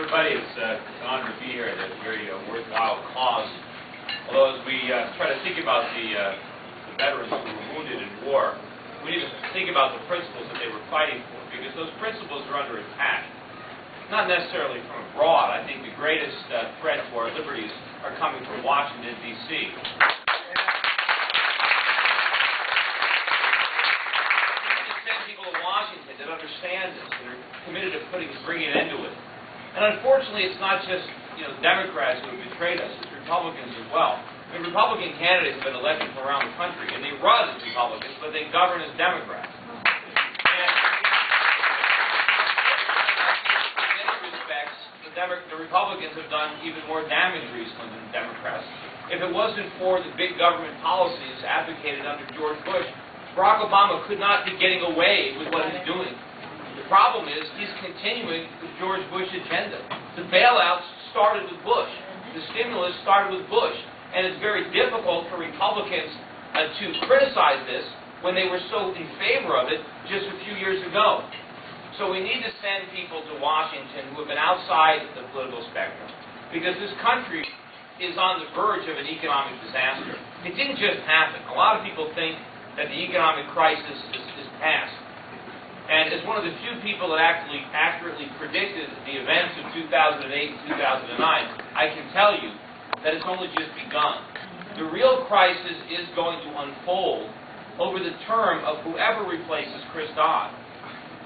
everybody. It's an honor to be here at a very worthwhile cause. Although as we try to think about the veterans who were wounded in war, we need to think about the principles that they were fighting for, because those principles are under attack. Not necessarily from abroad. I think the greatest threat to our liberties are coming from Washington, D.C. People in Washington that understand this and are committed to bringing an end to it. And unfortunately, it's not just Democrats who have betrayed us; it's Republicans as well. I mean, Republican candidates have been elected from around the country, and they run as Republicans, but they govern as Democrats. And in many respects, the Republicans have done even more damage recently than the Democrats. If it wasn't for the big government policies advocated under George Bush, Barack Obama could not be getting away with what he's doing. The problem is he's continuing the George Bush agenda. The bailouts started with Bush. The stimulus started with Bush. And it's very difficult for Republicans to criticize this when they were so in favor of it just a few years ago. So we need to send people to Washington who have been outside the political spectrum, because this country is on the verge of an economic disaster. It didn't just happen. A lot of people think that the economic crisis is past. And as one of the few people that actually accurately predicted the events of 2008 and 2009, I can tell you that it's only just begun. The real crisis is going to unfold over the term of whoever replaces Chris Dodd.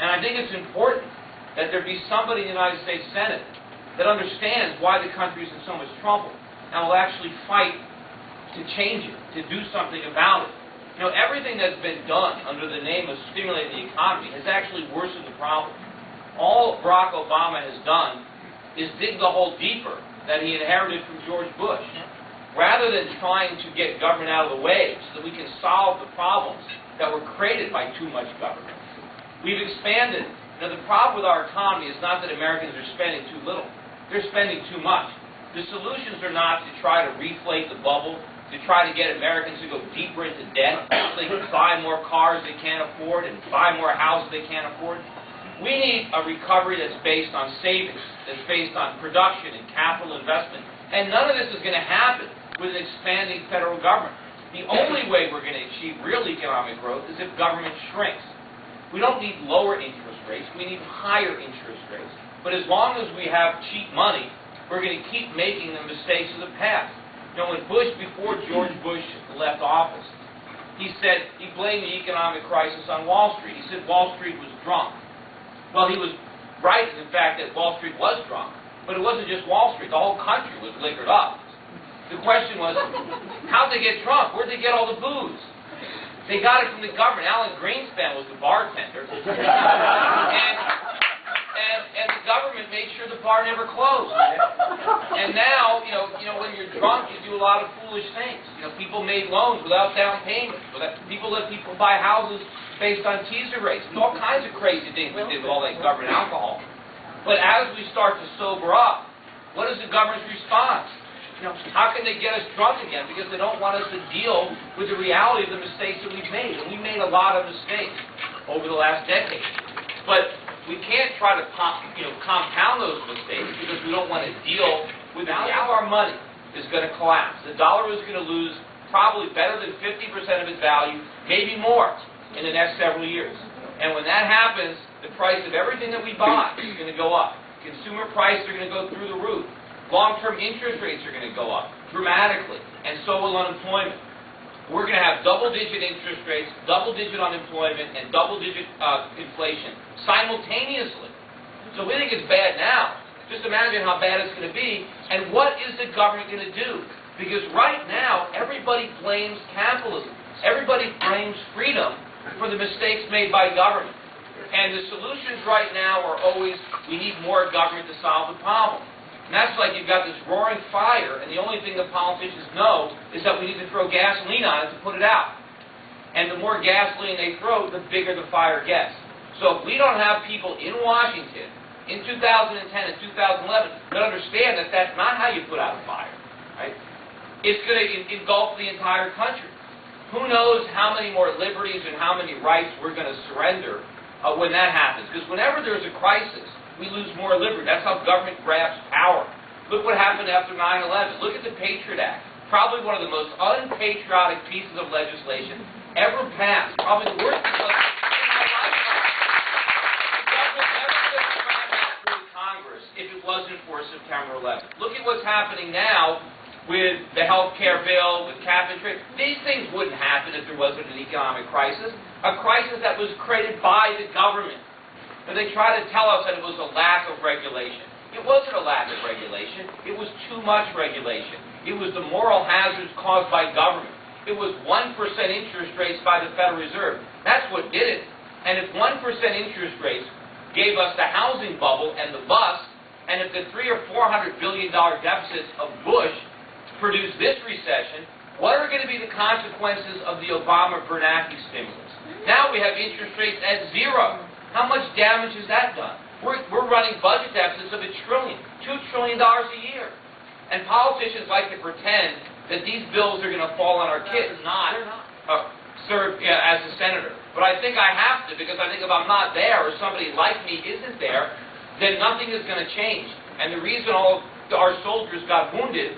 And I think it's important that there be somebody in the United States Senate that understands why the country is in so much trouble and will actually fight to change it, to do something about it. Everything that's been done under the name of stimulating the economy has actually worsened the problem. All Barack Obama has done is dig the hole deeper that he inherited from George Bush, rather than trying to get government out of the way so that we can solve the problems that were created by too much government. We've expanded. The problem with our economy is not that Americans are spending too little. They're spending too much. The solutions are not to try to reflate the bubble, to try to get Americans to go deeper into debt so they can buy more cars they can't afford and buy more houses they can't afford. We need a recovery that's based on savings, that's based on production and capital investment. And none of this is going to happen with an expanding federal government. The only way we're going to achieve real economic growth is if government shrinks. We don't need lower interest rates, we need higher interest rates. But as long as we have cheap money, we're going to keep making the mistakes of the past. When before George Bush left office, he said he blamed the economic crisis on Wall Street. He said Wall Street was drunk. Well, he was right in the fact that Wall Street was drunk, but it wasn't just Wall Street. The whole country was liquored up. The question was, how'd they get drunk? Where'd they get all the booze? They got it from the government. Alan Greenspan was the bartender. And the government made sure the bar never closed. And now, when you're drunk, you do a lot of foolish things. People made loans without down payment. People let people buy houses based on teaser rates. And all kinds of crazy things we did with all that government alcohol. But as we start to sober up, what is the government's response? How can they get us drunk again? Because they don't want us to deal with the reality of the mistakes that we've made. And we made a lot of mistakes over the last decade. But we can't try to compound those mistakes because we don't want to deal with how our money is going to collapse. The dollar is going to lose probably better than 50% of its value, maybe more, in the next several years. And when that happens, the price of everything that we buy is going to go up. Consumer prices are going to go through the roof. Long-term interest rates are going to go up dramatically, and so will unemployment. We're going to have double-digit interest rates, double-digit unemployment, and double-digit inflation simultaneously. So we think it's bad now. Just imagine how bad it's going to be. And what is the government going to do? Because right now, everybody blames capitalism. Everybody blames freedom for the mistakes made by government. And the solutions right now are always, we need more government to solve the problem. And that's like you've got this roaring fire, and the only thing the politicians know is that we need to throw gasoline on it to put it out. And the more gasoline they throw, the bigger the fire gets. So if we don't have people in Washington in 2010 and 2011 that understand that that's not how you put out a fire, right? It's going to engulf the entire country. Who knows how many more liberties and how many rights we're going to surrender when that happens. Because whenever there's a crisis, we lose more liberty. That's how government grabs power. Look what happened after 9/11. Look at the Patriot Act. Probably one of the most unpatriotic pieces of legislation ever passed. Probably the worst piece of legislation in my lifetime. The government never could have tried that through Congress if it wasn't for September 11th. Look at what's happening now with the health care bill, with cap and trade. These things wouldn't happen if there wasn't an economic crisis, a crisis that was created by the government. And they try to tell us that it was a lack of regulation. It wasn't a lack of regulation. It was too much regulation. It was the moral hazards caused by government. It was 1% interest rates by the Federal Reserve. That's what did it. And if 1% interest rates gave us the housing bubble and the bust, and if the $300 or $400 billion deficits of Bush produced this recession, what are going to be the consequences of the Obama-Bernanke stimulus? Now we have interest rates at 0. How much damage has that done? We're running budget deficits of $1 trillion, $2 trillion a year. And politicians like to pretend that these bills are going to fall on our kids. They're not. Serve as a senator. But I think I have to, because I think if I'm not there or somebody like me isn't there, then nothing is going to change. And the reason all our soldiers got wounded,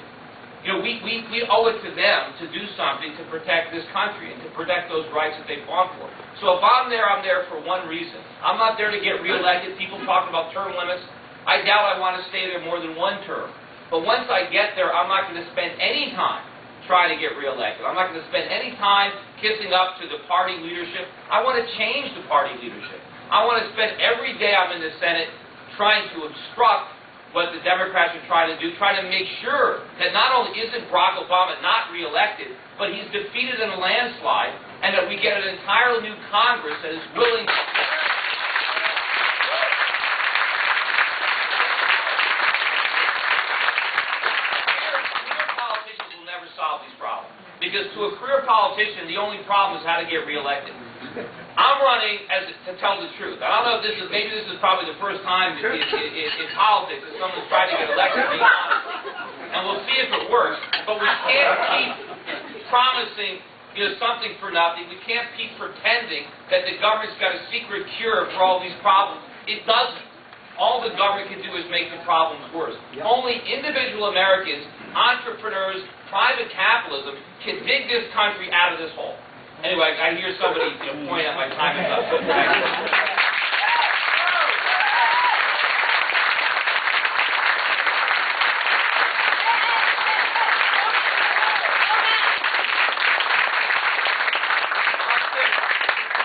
we owe it to them to do something to protect this country and to protect those rights that they fought for. So if I'm there for one reason. I'm not there to get reelected. People talk about term limits. I doubt I want to stay there more than one term. But once I get there, I'm not going to spend any time trying to get reelected. I'm not going to spend any time kissing up to the party leadership. I want to change the party leadership. I want to spend every day I'm in the Senate trying to obstruct what the Democrats are trying to do, trying to make sure that not only isn't Barack Obama not reelected, but he's defeated in a landslide, and that we get an entirely new Congress that is willing to... Career politicians will never solve these problems. Because to a career politician, the only problem is how to get reelected. I'm running to tell the truth. I don't know if maybe this is probably the first time in politics that someone's trying to get elected, to be honest. And we'll see if it works. But we can't keep promising something for nothing. We can't keep pretending that the government's got a secret cure for all these problems. It doesn't. All the government can do is make the problems worse. Yep. Only individual Americans, entrepreneurs, private capitalism can dig this country out of this hole. Anyway, I hear somebody point out my time is up.